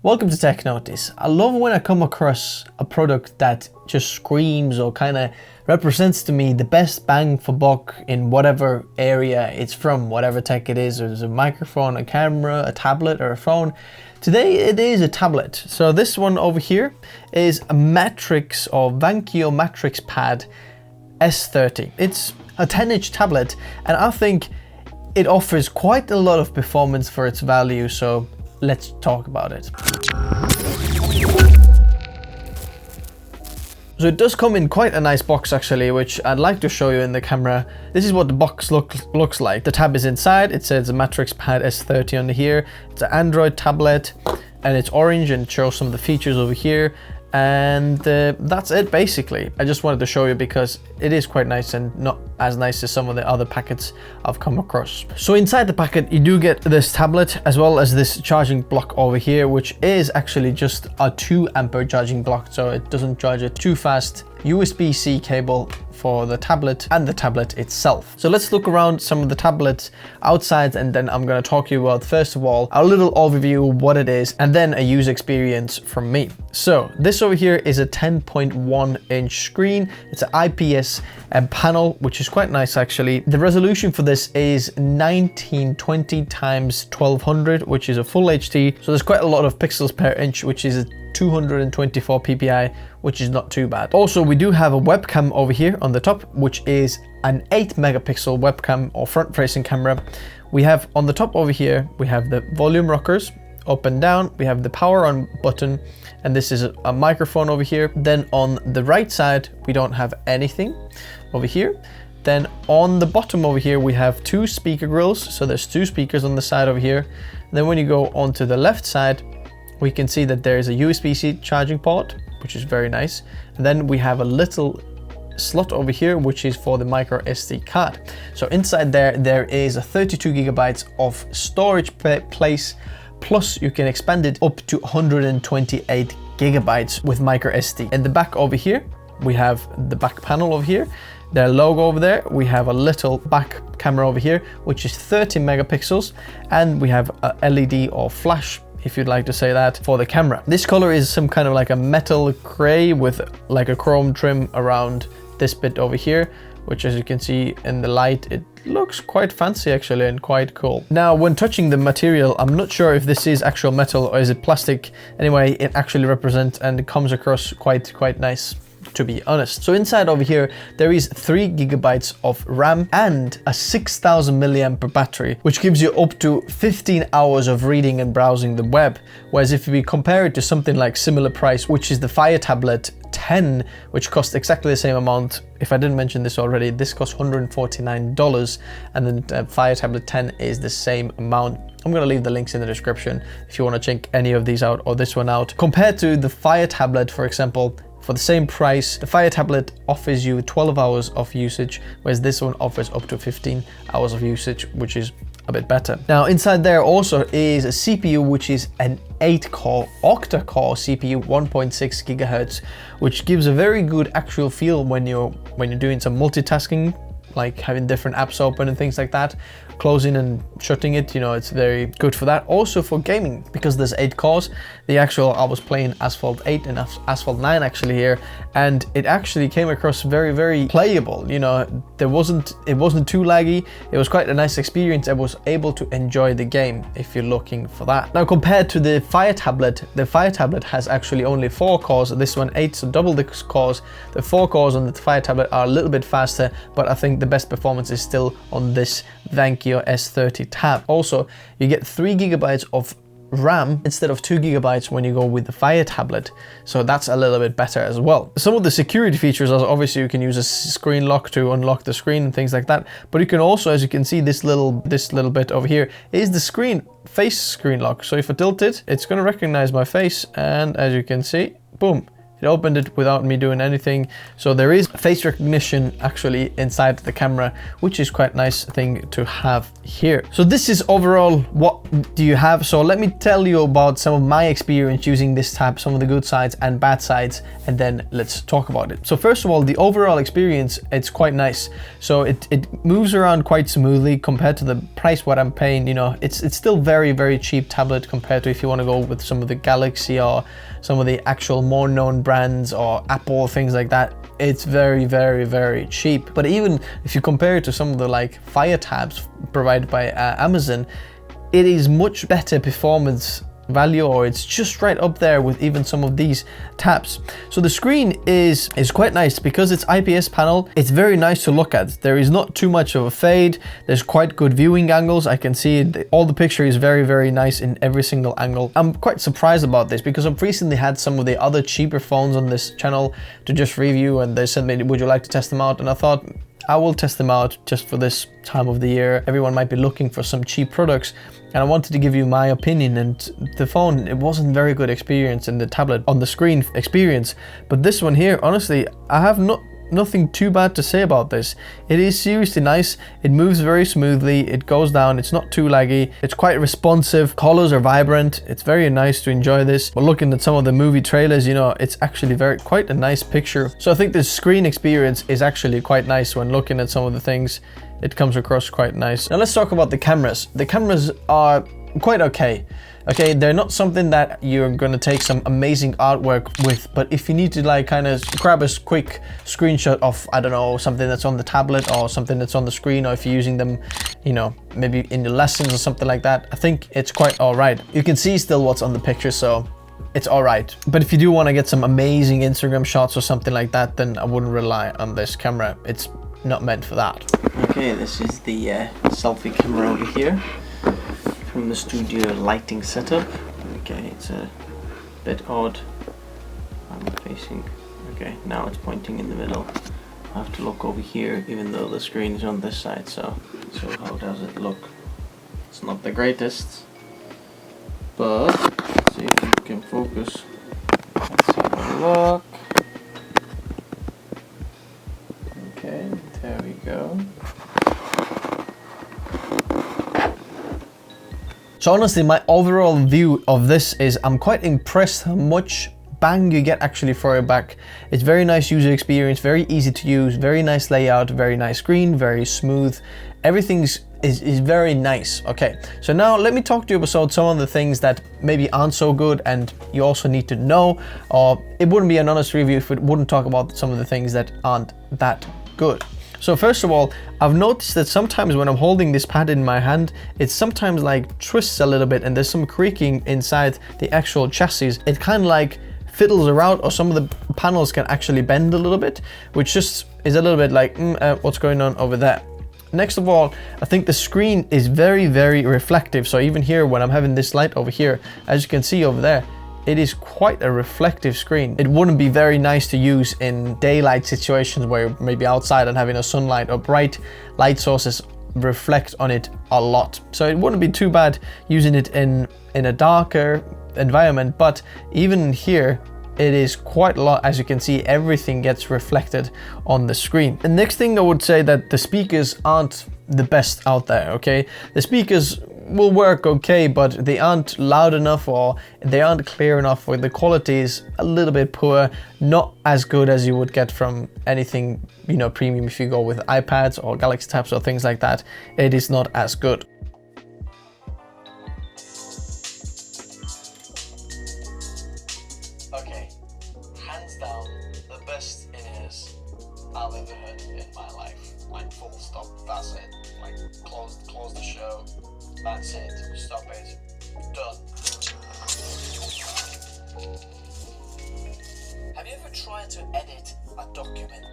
Welcome to Tech Notice. I love when I come across a product that just screams or kind of represents to me the best bang for buck in whatever area it's from, whatever tech it is. There's a microphone, a camera, a tablet or a phone. Today it is a tablet. So this one over here is a Matrix or Vankyo Matrix Pad S30. It's a 10-inch tablet and I think it offers quite a lot of performance for its value. So let's talk about it. So it does come in quite a nice box actually, which I'd like to show you in the camera. This is what the box looks like. The tab is inside. It says Matrix Pad S30 on here. It's an Android tablet and it's orange and it shows some of the features over here. And that's it basically. I just wanted to show you because it is quite nice and not as nice as some of the other packets I've come across. So inside the packet you do get this tablet as well as this charging block over here, which is actually just a 2 ampere charging block, so it doesn't charge it too fast. USB-C cable for the tablet and the tablet itself. So let's look around some of the tablets outside and then I'm going to talk to you about, first of all, a little overview of what it is and then a user experience from me. So this over here is a 10.1 inch screen. It's an IPS panel, which is quite nice actually. The resolution for this is 1920 times 1200, which is a full HD. So there's quite a lot of pixels per inch, which is 224 ppi, which is not too bad. Also, we do have a webcam over here on the top, which is an 8 megapixel webcam or front-facing camera. We have on the top over here, we have the volume rockers up and down. We have the power on button, and this is a microphone over here. Then on the right side, we don't have anything over here. Then on the bottom over here, we have 2 speaker grills. So there's 2 speakers on the side over here. And then when you go onto the left side, we can see that there is a USB-C charging port, which is very nice. And then we have a little slot over here, which is for the micro SD card. So inside there is a 32 gigabytes of storage place, plus you can expand it up to 128 gigabytes with micro SD. In the back over here, we have the back panel over here, their logo over there. We have a little back camera over here, which is 30 megapixels. And we have a LED or flash, if you'd like to say that, for the camera. This color is some kind of like a metal gray with like a chrome trim around this bit over here, which as you can see in the light, it looks quite fancy actually and quite cool. Now, when touching the material, I'm not sure if this is actual metal or is it plastic. Anyway, it actually represents and it comes across quite nice, to be honest. So inside over here, there is 3 gigabytes of RAM and a 6000 milliampere battery, which gives you up to 15 hours of reading and browsing the web. Whereas if we compare it to something like similar price, which is the Fire Tablet 10, which costs exactly the same amount. If I didn't mention this already, this costs $149, and then Fire Tablet 10 is the same amount. I'm going to leave the links in the description if you want to check any of these out or this one out. Compared to the Fire Tablet, for example, for the same price, the Fire Tablet offers you 12 hours of usage, whereas this one offers up to 15 hours of usage, which is a bit better. Now inside there also is a CPU, which is an 8-core octa-core CPU, 1.6 gigahertz, which gives a very good actual feel when you're doing some multitasking, like having different apps open and things like that, closing and shutting it, you know, it's very good for that. Also for gaming, because there's 8 cores. I was playing Asphalt 8 and Asphalt 9 actually here, and it actually came across very playable. You know, it wasn't too laggy. It was quite a nice experience. I was able to enjoy the game if you're looking for that. Now compared to the Fire Tablet has actually only 4 cores. This one 8, so double the cores. The 4 cores on the Fire Tablet are a little bit faster, but I think the best performance is still on this Vankyo S30 tab. Also, you get 3 gigabytes of RAM instead of 2 gigabytes when you go with the Fire Tablet, so that's a little bit better as well. Some of the security features are obviously you can use a screen lock to unlock the screen and things like that, but you can also, as you can see, this little bit over here is the face screen lock. So if I tilt it, it's going to recognize my face, and as you can see, boom, It opened it without me doing anything. So there is face recognition actually inside the camera, which is quite nice thing to have here. So this is overall what do you have. So let me tell you about some of my experience using this tab, some of the good sides and bad sides, and then let's talk about it. So first of all, the overall experience, it's quite nice. So it moves around quite smoothly compared to the price what I'm paying. You know, it's still very cheap tablet compared to if you want to go with some of the Galaxy or some of the actual more known brands or Apple, things like that. It's very cheap. But even if you compare it to some of the like Fire tabs provided by Amazon, it is much better performance value, or it's just right up there with even some of these tabs. So the screen is quite nice because it's IPS panel. It's very nice to look at. There is not too much of a fade. There's quite good viewing angles. I can see it. All the picture is very nice in every single angle. I'm quite surprised about this because I've recently had some of the other cheaper phones on this channel to just review, and they said, would you like to test them out? And I thought, I will test them out just for this time of the year. Everyone might be looking for some cheap products, and I wanted to give you my opinion. And the phone, it wasn't very good experience, and the tablet on the screen experience. But this one here, honestly, I have nothing too bad to say about this. It is seriously nice. It moves very smoothly. It goes down. It's not too laggy. It's quite responsive. Colors are vibrant. It's very nice to enjoy this. But looking at some of the movie trailers, you know, it's actually quite a nice picture. So I think the screen experience is actually quite nice when looking at some of the things. It comes across quite nice. Now let's talk about the cameras. The cameras are quite okay. Okay, they're not something that you're gonna take some amazing artwork with, but if you need to like kind of grab a quick screenshot of, I don't know, something that's on the tablet or something that's on the screen, or if you're using them, you know, maybe in your lessons or something like that, I think it's quite all right. You can see still what's on the picture, so it's all right. But if you do want to get some amazing Instagram shots or something like that, then I wouldn't rely on this camera. It's not meant for that. Okay, this is the selfie camera over here from the studio lighting setup. Okay, it's a bit odd. I'm facing, okay, now it's pointing in the middle. I have to look over here even though the screen is on this side, so how does it look? It's not the greatest, but let's see if you can focus. Let's have a look. Okay, there we go. So honestly, my overall view of this is I'm quite impressed how much bang you get actually for your buck. It's very nice user experience, very easy to use, very nice layout, very nice screen, very smooth. Everything is very nice. Okay, so now let me talk to you about some of the things that maybe aren't so good and you also need to know, or it wouldn't be an honest review if it wouldn't talk about some of the things that aren't that good. So first of all, I've noticed that sometimes when I'm holding this pad in my hand, it sometimes like twists a little bit and there's some creaking inside the actual chassis. It kind of like fiddles around, or some of the panels can actually bend a little bit, which just is a little bit like, what's going on over there? Next of all, I think the screen is very reflective. So even here, when I'm having this light over here, as you can see over there, it is quite a reflective screen. It wouldn't be very nice to use in daylight situations where you're maybe outside and having a sunlight or bright light sources reflect on it a lot. So it wouldn't be too bad using it in a darker environment, but even here, it is quite a lot. As you can see, everything gets reflected on the screen. The next thing I would say that the speakers aren't the best out there, okay? The speakers will work okay, but they aren't loud enough, or they aren't clear enough, or the quality is a little bit poor, not as good as you would get from anything, you know, premium. If you go with iPads or Galaxy Tabs or things like that, it is not as good. Okay, hands down, the best in-ears I've ever heard in my life. Like full stop, that's it. Like close the show. That's it. Stop it. Done. Have you ever tried to edit a document?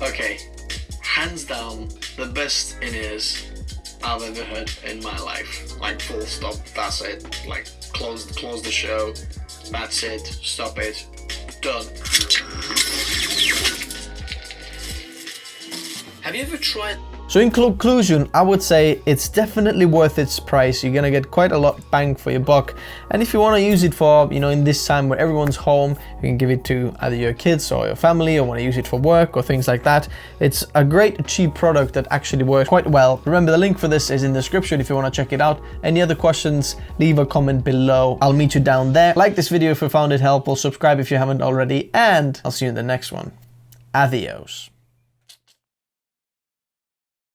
Okay, hands down, the best in-ears I've ever heard in my life. Like full stop, that's it. Like close the show. That's it. Stop it. Done. Have you ever tried So in conclusion, I would say it's definitely worth its price. You're gonna get quite a lot bang for your buck. And if you wanna use it for, you know, in this time where everyone's home, you can give it to either your kids or your family, or wanna use it for work or things like that. It's a great cheap product that actually works quite well. Remember, the link for this is in the description if you wanna check it out. Any other questions, leave a comment below. I'll meet you down there. Like this video if you found it helpful, subscribe if you haven't already, and I'll see you in the next one. Adios.